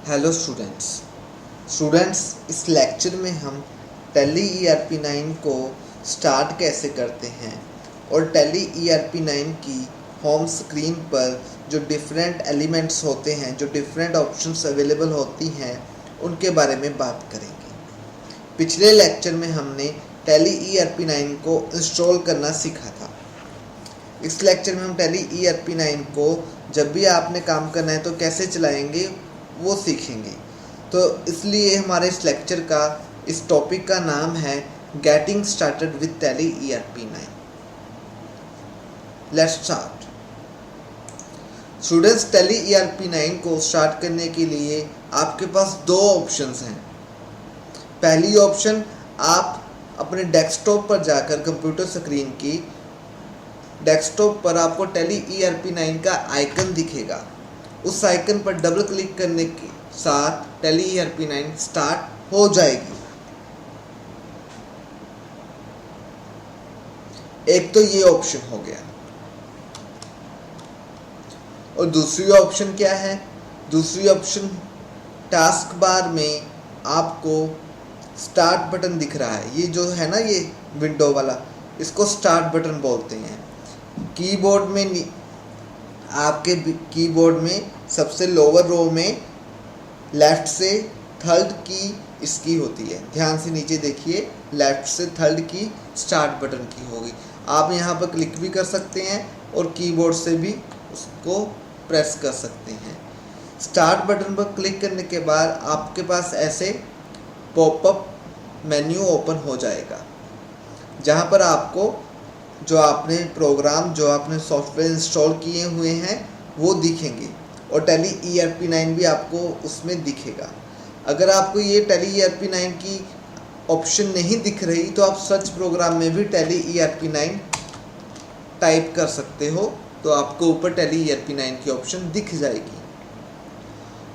Hello students इस lecture में हम टैली ERP9 को स्टार्ट कैसे करते हैं और टैली ERP9 की होम स्क्रीन पर जो डिफरेंट एलिमेंट्स होते हैं, जो डिफरेंट ऑप्शंस अवेलेबल होती हैं, उनके बारे में बात करेंगे। पिछले लेक्चर में हमने टैली ERP9 को इंस्टॉल करना सीखा था। इस लेक्चर में हम टैली ERP9 को जब भी आपने काम करना है तो कैसे चलाएंगे वो सीखेंगे। तो इसलिए हमारे इस लेक्चर का, इस टॉपिक का नाम है getting started with tally ERP9। Let's start. Students, tally ERP9 को स्टार्ट करने के लिए आपके पास दो ऑप्शंस हैं। पहली ऑप्शन, आप अपने डेस्कटॉप पर जाकर कंप्यूटर स्क्रीन की डेस्कटॉप पर आपको टैली ERP9 का आइकन दिखेगा। उस आइकन पर डबल क्लिक करने के साथ टैली ERP9 स्टार्ट हो जाएगी। एक तो ये ऑप्शन हो गया। और दूसरी ऑप्शन क्या है? दूसरी ऑप्शन, टास्क बार में आपको स्टार्ट बटन दिख रहा है। ये जो है ना, ये विंडो वाला, इसको स्टार्ट बटन बोलते हैं। कीबोर्ड में, आपके कीबोर्ड में सबसे लोअर रो में लेफ्ट से थर्ड की इसकी होती है। ध्यान से नीचे देखिए, लेफ्ट से थर्ड की स्टार्ट बटन की होगी। आप यहाँ पर क्लिक भी कर सकते हैं और कीबोर्ड से भी उसको प्रेस कर सकते हैं। स्टार्ट बटन पर क्लिक करने के बाद आपके पास ऐसे पॉपअप मेन्यू ओपन हो जाएगा, जहाँ पर आपको जो आपने प्रोग्राम, जो आपने सॉफ्टवेयर इंस्टॉल किए हुए हैं वो दिखेंगे और टैली ERP9 भी आपको उसमें दिखेगा। अगर आपको ये टैली ERP9 की ऑप्शन नहीं दिख रही तो आप सर्च प्रोग्राम में भी टैली ERP9 टाइप कर सकते हो, तो आपको ऊपर टैली ERP9 की ऑप्शन दिख जाएगी।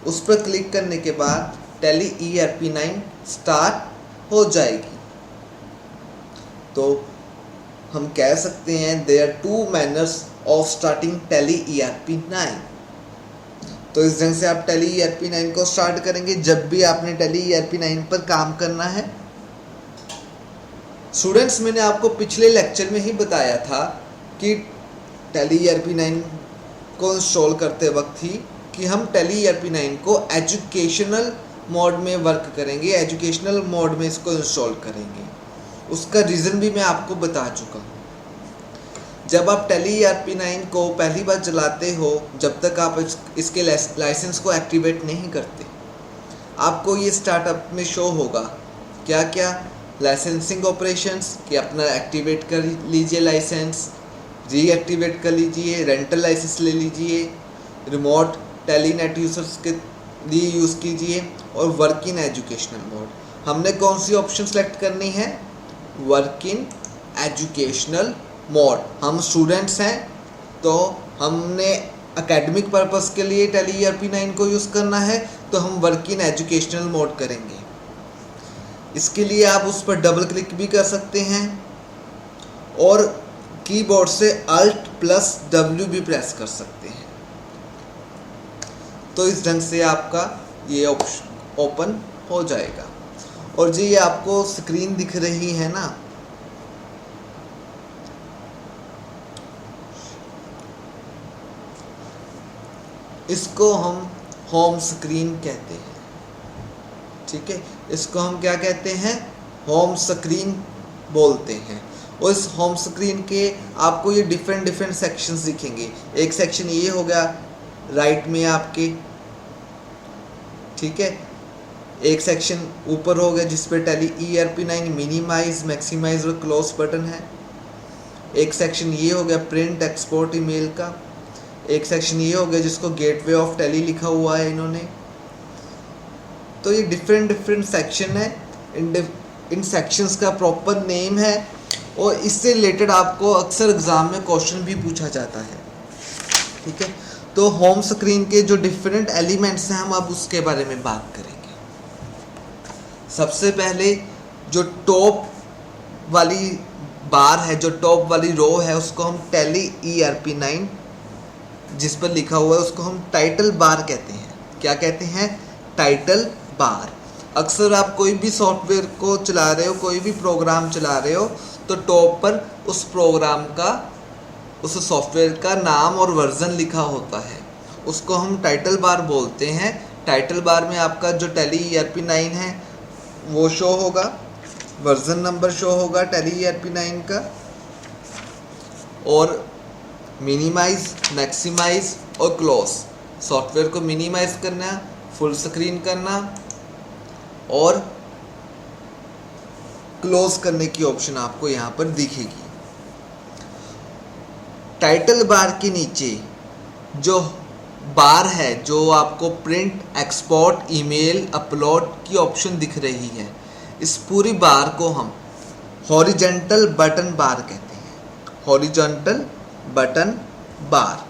उस पर क्लिक करने के बाद टैली ERP9 स्टार्ट हो जाएगी। तो हम कह सकते हैं there two manners of starting Tally ERP9। तो इस ढंग से आप टैली ERP9 को स्टार्ट करेंगे जब भी आपने टैली ERP9 पर काम करना है। स्टूडेंट्स, मैंने आपको पिछले लेक्चर में ही बताया था कि टैली ERP9 को इंस्टॉल करते वक्त ही कि हम टैली ERP9 को एजुकेशनल मोड में वर्क करेंगे, एजुकेशनल मोड में इसको इंस्टॉल करेंगे। उसका रीज़न भी मैं आपको बता चुका हूँ। जब आप टैली ERP9 को पहली बार चलाते हो, जब तक आप इसके लाइसेंस को एक्टिवेट नहीं करते, आपको ये स्टार्टअप में शो होगा क्या क्या लाइसेंसिंग ऑपरेशंस, कि अपना एक्टिवेट कर लीजिए लाइसेंस, रीएक्टिवेट कर लीजिए, रेंटल लाइसेंस ले लीजिए, रिमोट टेलीनेट यूजर्स के लिए यूज़ कीजिए और वर्क इन एजुकेशनल मोड। हमने कौन सी ऑप्शन सेलेक्ट करनी है? Work in educational mode. हम स्टूडेंट्स हैं तो हमने एकेडमिक पर्पस के लिए टैली ERP9 को यूज़ करना है, तो हम वर्क इन एजुकेशनल मोड करेंगे। इसके लिए आप उस पर डबल क्लिक भी कर सकते हैं और कीबोर्ड से Alt+W भी प्रेस कर सकते हैं। तो इस ढंग से आपका ये ऑप्शन ओपन हो जाएगा। और जी, ये आपको स्क्रीन दिख रही है ना, इसको हम होम स्क्रीन कहते हैं। ठीक है, इसको हम क्या कहते हैं? होम स्क्रीन बोलते हैं। और इस होम स्क्रीन के आपको ये डिफरेंट सेक्शंस दिखेंगे। एक सेक्शन ये हो गया राइट में आपके, ठीक है। एक सेक्शन ऊपर हो गया जिस पे टैली ERP9 मिनिमाइज, मैक्सिमाइज और क्लोज बटन है। एक सेक्शन ये हो गया प्रिंट एक्सपोर्ट ईमेल का। एक सेक्शन ये हो गया जिसको गेटवे ऑफ टैली लिखा हुआ है इन्होंने। तो ये डिफरेंट सेक्शन है। इन सेक्शंस का प्रॉपर नेम है और इससे रिलेटेड आपको अक्सर एग्जाम में क्वेश्चन भी पूछा जाता है। ठीक है, तो होम स्क्रीन के जो डिफरेंट एलिमेंट्स हैं, हम अब उसके बारे में बात करेंगे। सबसे पहले जो टॉप वाली बार है, जो टॉप वाली रो है, उसको हम टैली ERP9 जिस पर लिखा हुआ है उसको हम टाइटल बार कहते हैं। क्या कहते हैं? Title bar. अक्सर आप कोई भी सॉफ्टवेयर को चला रहे हो, कोई भी प्रोग्राम चला रहे हो, तो टॉप पर उस प्रोग्राम का, उस सॉफ्टवेयर का नाम और वर्जन लिखा होता है, उसको हम टाइटल बार बोलते हैं। टाइटल बार में आपका जो टैली ERP9 है वो शो होगा, वर्जन नंबर शो होगा टैली ERP9 का, और मिनिमाइज, मैक्सिमाइज और क्लोज, सॉफ्टवेयर को मिनिमाइज करना, फुल स्क्रीन करना और क्लोज करने की ऑप्शन आपको यहाँ पर दिखेगी। टाइटल बार के नीचे जो बार है, जो आपको प्रिंट, एक्सपोर्ट, ईमेल, अपलोड की ऑप्शन दिख रही है, इस पूरी बार को हम हॉरिजॉन्टल बटन बार कहते हैं। हॉरिजॉन्टल बटन बार,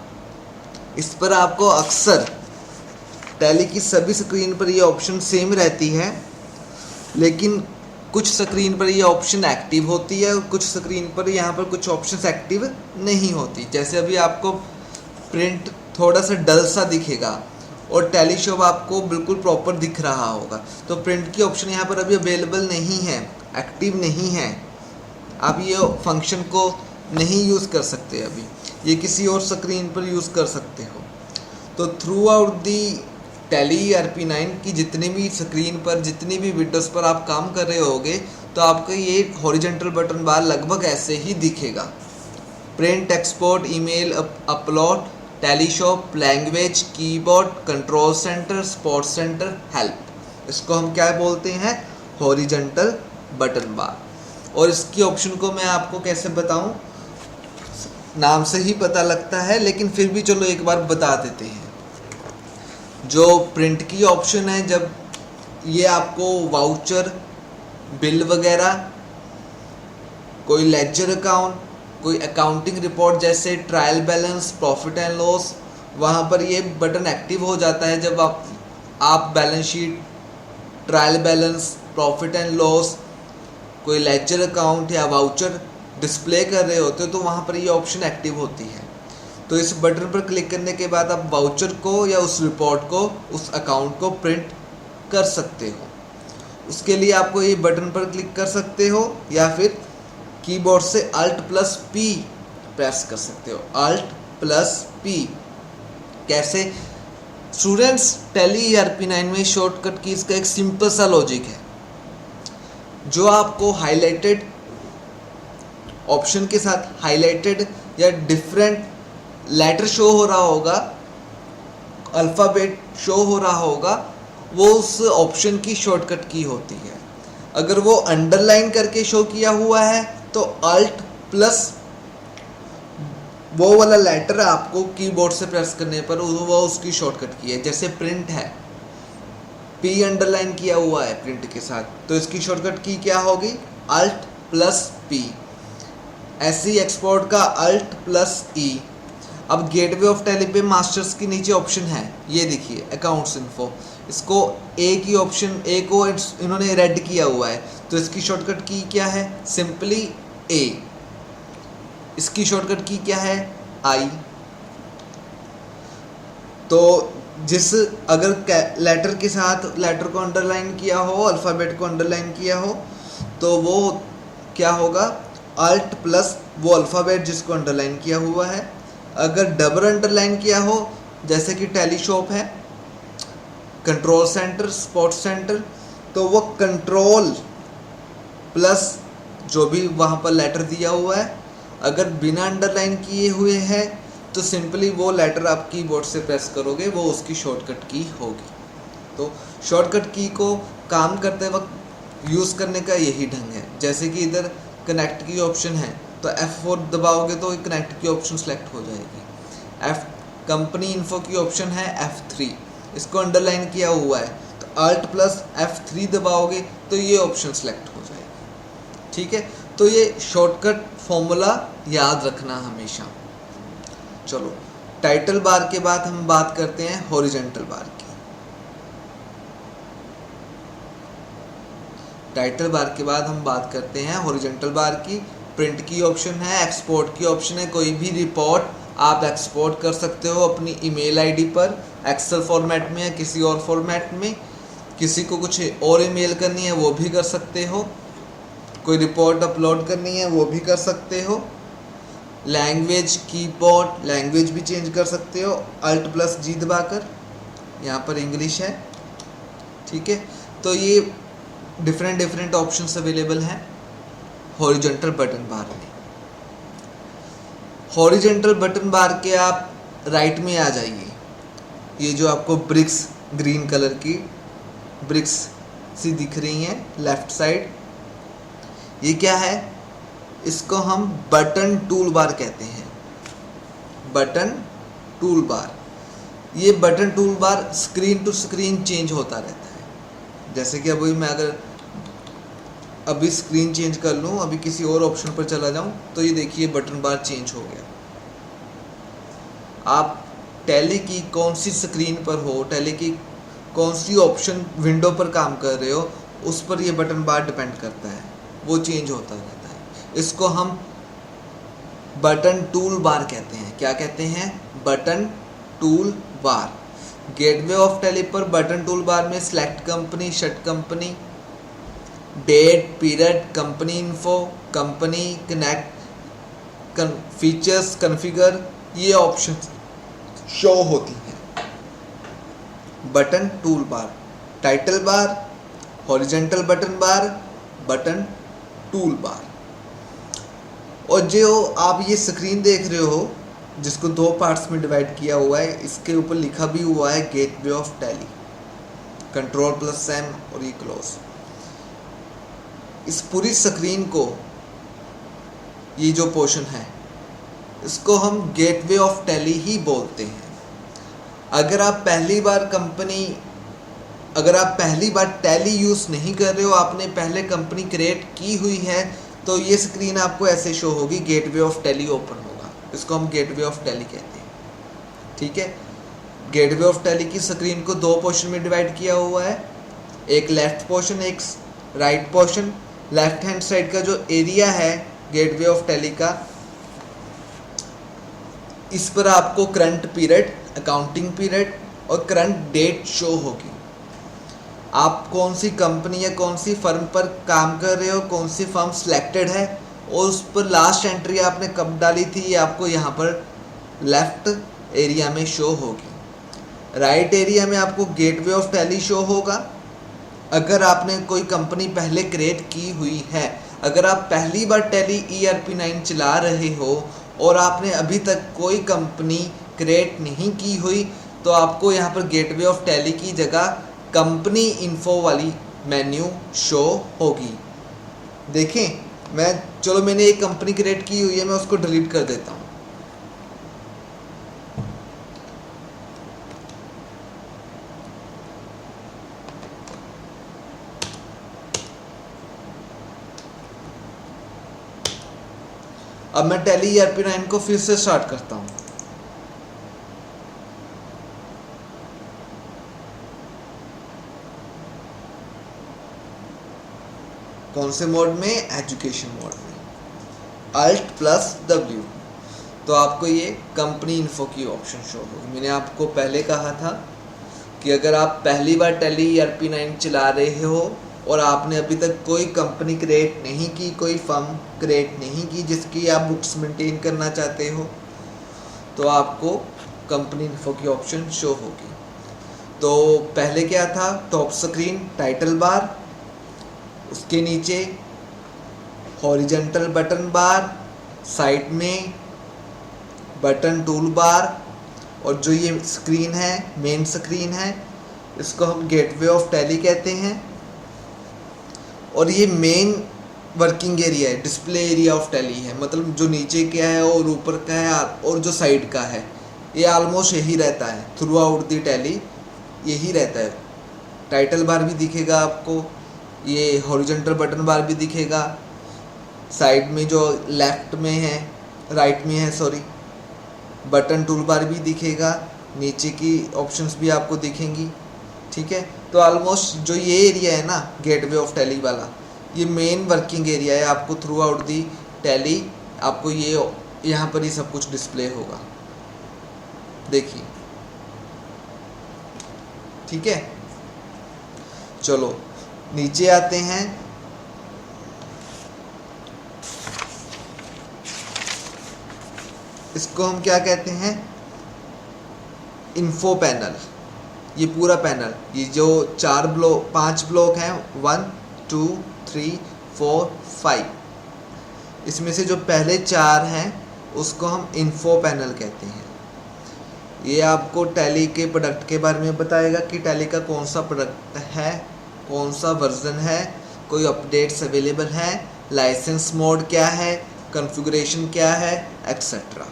इस पर आपको अक्सर टैली की सभी स्क्रीन पर ये ऑप्शन सेम रहती है, लेकिन कुछ स्क्रीन पर ये ऑप्शन एक्टिव होती है और कुछ स्क्रीन पर यहाँ पर कुछ ऑप्शंस एक्टिव नहीं होती। जैसे अभी आपको प्रिंट थोड़ा सा डल सा दिखेगा और टैली शॉप आपको बिल्कुल प्रॉपर दिख रहा होगा, तो प्रिंट की ऑप्शन यहाँ पर अभी अवेलेबल नहीं है, एक्टिव नहीं है, आप ये फंक्शन को नहीं यूज़ कर सकते, अभी ये किसी और स्क्रीन पर यूज़ कर सकते हो। तो through out the tally ERP9 की जितनी भी स्क्रीन पर, जितनी भी विंडोज़ पर आप काम कर रहे होगे, तो आपको ये हॉरिजॉन्टल बटन बार लगभग ऐसे ही दिखेगा। Print, export, email, upload, tally shop, language, keyboard, control centre, support centre, help, इसको हम क्या बोलते हैं? हॉरिजॉन्टल बटन बार। और इसकी ऑप्शन को मैं आपको कैसे बताऊं, नाम से ही पता लगता है, लेकिन फिर भी चलो एक बार बता देते हैं। जो प्रिंट की ऑप्शन है, जब ये आपको वाउचर, बिल वगैरह, कोई लेजर अकाउंट, कोई अकाउंटिंग रिपोर्ट जैसे trial balance, profit and loss, वहाँ पर ये बटन एक्टिव हो जाता है। जब आप balance sheet, trial balance, profit and loss, कोई लेजर अकाउंट या वाउचर डिस्प्ले कर रहे होते हो, तो वहाँ पर ये ऑप्शन एक्टिव होती है। तो इस बटन पर क्लिक करने के बाद आप वाउचर को या उस रिपोर्ट को, उस अकाउंट को प्रिंट कर सकते हो। उसके लिए आपको ये बटन पर क्लिक कर सकते हो या फिर कीबोर्ड से Alt+P प्रेस कर सकते हो। Alt+P कैसे? स्टूडेंट्स, टैली ERP9 में शॉर्टकट कीज का एक सिंपल सा लॉजिक है। जो आपको हाईलाइटेड ऑप्शन के साथ हाईलाइटेड या डिफरेंट लेटर शो हो रहा होगा, अल्फ़ाबेट शो हो रहा होगा, वो उस ऑप्शन की शॉर्टकट की होती है। अगर वो अंडरलाइन करके शो किया हुआ है तो Alt+ वो वाला लेटर आपको कीबोर्ड से प्रेस करने पर वो उसकी शॉर्टकट की है। जैसे प्रिंट है, P अंडरलाइन किया हुआ है प्रिंट के साथ, तो इसकी शॉर्टकट की क्या होगी? Alt+P। ऐसे ही एक्सपोर्ट का Alt+E। अब गेटवे ऑफ टैली पे मास्टर्स के नीचे ऑप्शन है, ये देखिए अकाउंट्स इन्फो, इसको ए की ऑप्शन, ए को इन्होंने रेड किया हुआ है, तो इसकी शॉर्टकट की क्या है? सिंपली ए। इसकी शॉर्टकट की क्या है? आई। तो जिस अगर लेटर के साथ लेटर को अंडरलाइन किया हो, अल्फ़ाबेट को अंडरलाइन किया हो, तो वो क्या होगा? Alt+ वो अल्फ़ाबेट जिसको अंडरलाइन किया हुआ है। अगर डबल अंडरलाइन किया हो, जैसे कि टैली शॉप है, कंट्रोल सेंटर, सपोर्ट सेंटर, तो वो कंट्रोल प्लस जो भी वहाँ पर लेटर दिया हुआ है, अगर बिना अंडरलाइन किए हुए है तो सिंपली वो लेटर आप कीबोर्ड से प्रेस करोगे, वो उसकी शॉर्टकट की होगी। तो शॉर्टकट की को काम करते वक्त यूज़ करने का यही ढंग है। जैसे कि इधर कनेक्ट की ऑप्शन है, तो F4 दबाओगे तो कनेक्ट की ऑप्शन सेलेक्ट हो जाएगी। कंपनी इन्फो की ऑप्शन है F3, इसको अंडरलाइन किया हुआ है, तो Alt+F3 दबाओगे तो ये ऑप्शन सेलेक्ट हो जाएगी। ठीक है, तो ये शॉर्टकट फॉर्मूला याद रखना हमेशा। चलो, टाइटल बार के बाद हम बात करते हैं हॉरिजॉन्टल बार की। टाइटल बार के बाद हम बात करते हैं हॉरिजॉन्टल बार की। प्रिंट की ऑप्शन है, एक्सपोर्ट की ऑप्शन है, कोई भी रिपोर्ट आप एक्सपोर्ट कर सकते हो अपनी ईमेल आईडी पर, एक्सेल फॉर्मेट में या किसी और फॉर्मेट में। किसी को कुछ और ईमेल करनी है वो भी कर सकते हो, कोई रिपोर्ट अपलोड करनी है वो भी कर सकते हो। लैंग्वेज कीबोर्ड लैंग्वेज भी चेंज कर सकते हो Alt+G दबाकर, यहाँ पर इंग्लिश है, ठीक है। तो ये डिफरेंट ऑप्शंस अवेलेबल हैं हॉरिजॉन्टल बटन बार में। हॉरिजॉन्टल बटन बार के आप राइट में आ जाइए, ये जो आपको ब्रिक्स ग्रीन कलर की ब्रिक्स सी दिख रही हैं लेफ्ट साइड, ये क्या है? इसको हम बटन टूल बार कहते हैं, बटन टूल बार। ये button tool bar screen to screen change होता रहता है। जैसे कि अभी मैं अगर अभी स्क्रीन चेंज कर लूँ, अभी किसी और ऑप्शन पर चला जाऊँ, तो ये देखिए बटन बार चेंज हो गया। आप टैली की कौन सी स्क्रीन पर हो, टैली की कौन सी ऑप्शन विंडो पर काम कर रहे हो, उस पर ये बटन बार डिपेंड करता है, वो चेंज होता रहता है। इसको हम बटन टूल बार कहते हैं। क्या कहते हैं? Button tool bar. Gateway of Tally पर बटन टूल बार में select company, shut company, date, period, company info, company connect, features, configure, ये ऑप्शन शो होती हैं। Button tool bar, title bar, horizontal button bar, button tool bar. और जो आप ये screen देख रहे हो जिसको दो पार्ट्स में डिवाइड किया हुआ है, इसके ऊपर लिखा भी हुआ है गेटवे ऑफ टैली, Ctrl+M और ये क्लोज। इस पूरी स्क्रीन को, ये जो पोर्शन है, इसको हम गेटवे ऑफ टैली ही बोलते हैं। अगर आप पहली बार टैली यूज़ नहीं कर रहे हो, आपने पहले कंपनी क्रिएट की हुई है, तो ये स्क्रीन आपको ऐसे शो होगी, गेटवे ऑफ टैली ओपन होगा। इसको हम गेटवे ऑफ टैली कहते हैं, ठीक है। गेटवे ऑफ टैली की स्क्रीन को दो पोर्शन में डिवाइड किया हुआ है, एक लेफ्ट पोर्शन, एक right portion. Left hand side का जो एरिया है गेटवे ऑफ टैली का, इस पर आपको करंट पीरियड, अकाउंटिंग पीरियड और करंट डेट शो होगी। आप कौन सी कंपनी या कौन सी फर्म पर काम कर रहे हो, कौन सी फर्म सिलेक्टेड है, और उस पर लास्ट एंट्री आपने कब डाली थी, ये आपको यहाँ पर लेफ्ट एरिया में शो होगी। राइट एरिया में आपको गेटवे ऑफ टैली शो होगा अगर आपने कोई कंपनी पहले क्रिएट की हुई है। अगर आप पहली बार टैली ERP9 चला रहे हो और आपने अभी तक कोई कंपनी क्रिएट नहीं की हुई, तो आपको यहाँ पर गेटवे ऑफ टैली की जगह कंपनी इन्फो वाली मेन्यू शो होगी। देखें, मैंने एक कंपनी क्रिएट की हुई है, मैं उसको डिलीट कर देता हूँ। अब मैं टैली ERP9 को फिर से स्टार्ट करता हूँ। कौन से मोड में? एजुकेशन मोड में। Alt+W, तो आपको ये कंपनी इन्फो की ऑप्शन शो होगी। मैंने आपको पहले कहा था कि अगर आप पहली बार टैली ERP9 चला रहे हो और आपने अभी तक कोई कंपनी क्रिएट नहीं की, कोई फर्म क्रिएट नहीं की जिसकी आप बुक्स मेंटेन करना चाहते हो, तो आपको कंपनी इन्फो की ऑप्शन शो होगी। तो पहले क्या था? टॉप स्क्रीन टाइटल बार, उसके नीचे हॉरिजॉन्टल बटन बार, साइड में बटन टूल बार, और जो ये स्क्रीन है, मेन स्क्रीन है, इसको हम गेटवे ऑफ टैली कहते हैं। और ये मेन वर्किंग एरिया है, डिस्प्ले एरिया ऑफ टैली है, मतलब जो नीचे क्या है और ऊपर का है और जो साइड का है, ये ऑलमोस्ट यही रहता है थ्रू आउट दी टैली, यही रहता है। टाइटल बार भी दिखेगा आपको, ये हॉरिजॉन्टल बटन बार भी दिखेगा, साइड में जो लेफ्ट में है, राइट में है सॉरी, बटन टूल बार भी दिखेगा, नीचे की ऑप्शंस भी आपको दिखेंगी, ठीक है। तो ऑलमोस्ट जो ये एरिया है ना गेटवे ऑफ टैली वाला, ये मेन वर्किंग एरिया है। आपको थ्रू आउट दी टैली आपको ये यहाँ पर ही सब कुछ डिस्प्ले होगा, देखिए, ठीक है। चलो नीचे आते हैं। इसको हम क्या कहते हैं, इन्फो पैनल। ये पूरा पैनल, ये जो 5 ब्लॉक हैं, 1 2 3 4 5, इसमें से जो पहले 4 हैं उसको हम इन्फो पैनल कहते हैं। ये आपको टैली के प्रोडक्ट के बारे में बताएगा कि टैली का कौन सा प्रोडक्ट है, कौन सा वर्जन है, कोई अपडेट्स अवेलेबल है, लाइसेंस मोड क्या है, कॉन्फ़िगरेशन क्या है, एक्सेट्रा।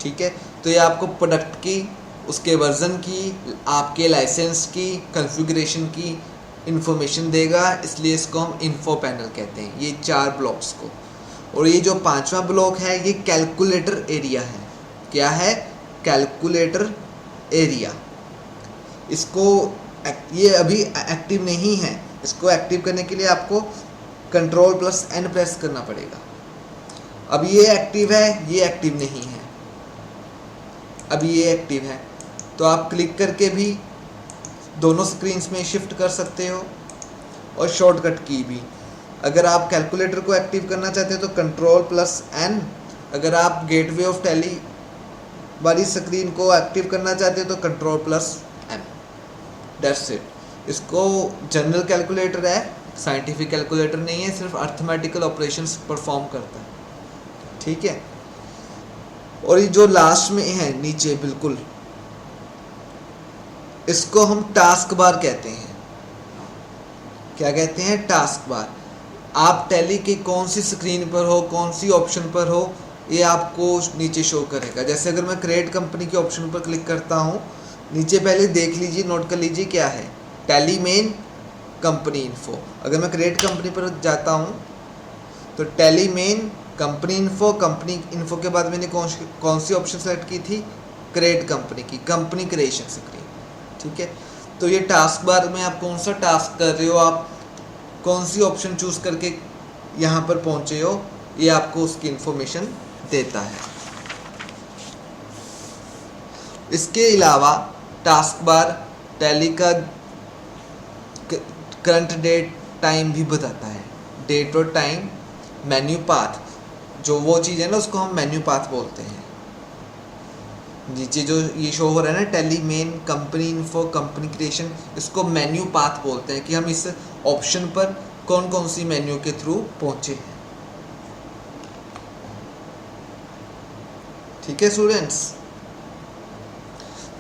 ठीक है, तो ये आपको प्रोडक्ट की, उसके वर्जन की, आपके लाइसेंस की, कॉन्फ़िगरेशन की इन्फॉर्मेशन देगा, इसलिए इसको हम इन्फो पैनल कहते हैं, ये 4 ब्लॉक्स को। और ये जो 5वां ब्लॉक है ये कैलकुलेटर एरिया है। क्या है, कैलकुलेटर एरिया। इसको, ये अभी एक्टिव नहीं है, इसको एक्टिव करने के लिए आपको Ctrl+N प्रेस करना पड़ेगा। अब ये एक्टिव है, ये एक्टिव नहीं है, अभी ये एक्टिव है, तो आप क्लिक करके भी दोनों स्क्रीन्स में शिफ्ट कर सकते हो। और शॉर्टकट की भी, अगर आप कैलकुलेटर को एक्टिव करना चाहते हो तो Ctrl+N, अगर आप गेटवे ऑफ टैली वाली स्क्रीन को एक्टिव करना चाहते हो तो Ctrl+N। That's it. इसको जनरल कैलकुलेटर है, साइंटिफिक कैलकुलेटर नहीं है, सिर्फ अर्थमेटिकल ऑपरेशंस परफॉर्म करता है। ठीक है, और ये जो लास्ट में है नीचे बिल्कुल, इसको हम टास्क बार कहते हैं। क्या कहते हैं, टास्क बार। आप टैली की कौन सी स्क्रीन पर हो, कौन सी ऑप्शन पर हो, ये आपको नीचे शो करेगा। जैसे अगर मैं क्रिएट कंपनी के ऑप्शन पर क्लिक करता हूँ, नीचे पहले देख लीजिए, नोट कर लीजिए क्या है, टैली मेन कंपनी इन्फो। अगर मैं क्रिएट कंपनी पर जाता हूँ तो टैली मेन कंपनी इन्फो के बाद मैंने कौन सी ऑप्शन सेलेक्ट की थी, क्रिएट कंपनी की, कंपनी क्रिएशन स्क्रीन। ठीक है, तो ये टास्क बार में आप कौन सा टास्क कर रहे हो, आप कौन सी ऑप्शन चूज करके यहाँ पर पहुँचे हो, ये आपको उसकी इंफॉर्मेशन देता है। इसके अलावा टास्क बार टैली का करंट डेट टाइम भी बताता है। डेट और टाइम, मेन्यू पाथ, जो वो चीज़ है ना उसको हम मेन्यू पाथ बोलते हैं। नीचे जो ये शो हो रहा है ना, tally main company info company creation, इसको मेन्यू पाथ बोलते हैं कि हम इस ऑप्शन पर कौन कौन सी मेन्यू के थ्रू पहुंचे हैं। ठीक है स्टूडेंट्स,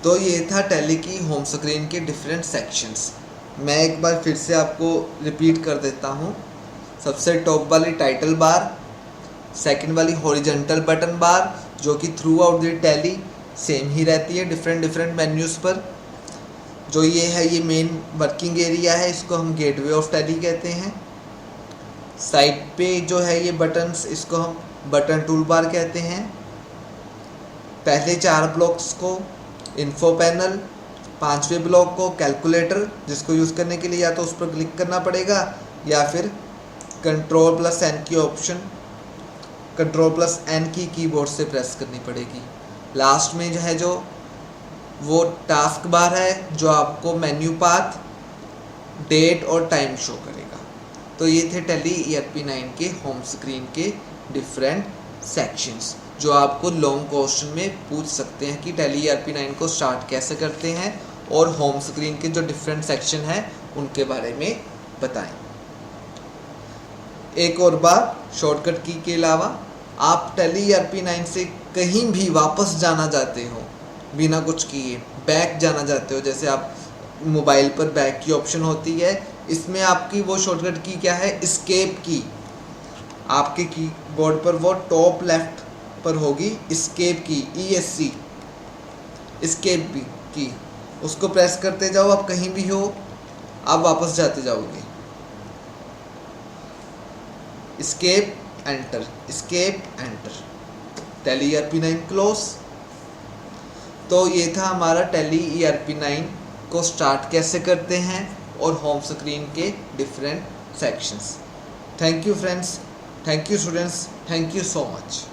तो ये था टैली की होम स्क्रीन के डिफरेंट सेक्शंस। मैं एक बार फिर से आपको रिपीट कर देता हूँ। सबसे टॉप वाली टाइटल बार, सेकंड वाली हॉरिजॉन्टल बटन बार जो कि throughout the Tally same ही रहती है डिफरेंट मेन्यूज़ पर। जो ये है ये मेन वर्किंग एरिया है, इसको हम गेटवे ऑफ टैली कहते हैं। साइड पे जो है ये बटन्स, इसको हम बटन टूल बार कहते हैं। पहले 4 ब्लॉक्स को इन्फो पैनल, 5वें ब्लॉक को कैलकुलेटर, जिसको यूज़ करने के लिए या तो उस पर क्लिक करना पड़ेगा या फिर Ctrl+N की ऑप्शन, Ctrl+N की कीबोर्ड से प्रेस करनी पड़ेगी। लास्ट में जो है जो वो टास्क बार है जो आपको मेन्यू पाथ, डेट और टाइम शो करेगा। तो ये थे टैली ERP9 के होम स्क्रीन के डिफरेंट सेक्शंस जो आपको लॉन्ग क्वेश्चन में पूछ सकते हैं कि टैली ERP9 को स्टार्ट कैसे करते हैं और होम स्क्रीन के जो डिफरेंट सेक्शन हैं उनके बारे में बताएं। एक और बार, शॉर्टकट की के अलावा आप टैली ERP9 से कहीं भी वापस जाना चाहते हो बिना कुछ किए, बैक जाना चाहते हो, जैसे आप मोबाइल पर बैक की ऑप्शन होती है, इसमें आपकी वो शॉर्टकट की क्या है, एस्केप की। आपके कीबोर्ड पर वो टॉप लेफ्ट पर होगी एस्केप की, ESC एस्केप की, उसको प्रेस करते जाओ। आप कहीं भी हो आप वापस जाते जाओगे। Escape enter, escape enter, tally ERP9 close. तो ये था हमारा टैली ERP9 को स्टार्ट कैसे करते हैं और होम स्क्रीन के different sections. Thank you friends, thank you students, thank you so much.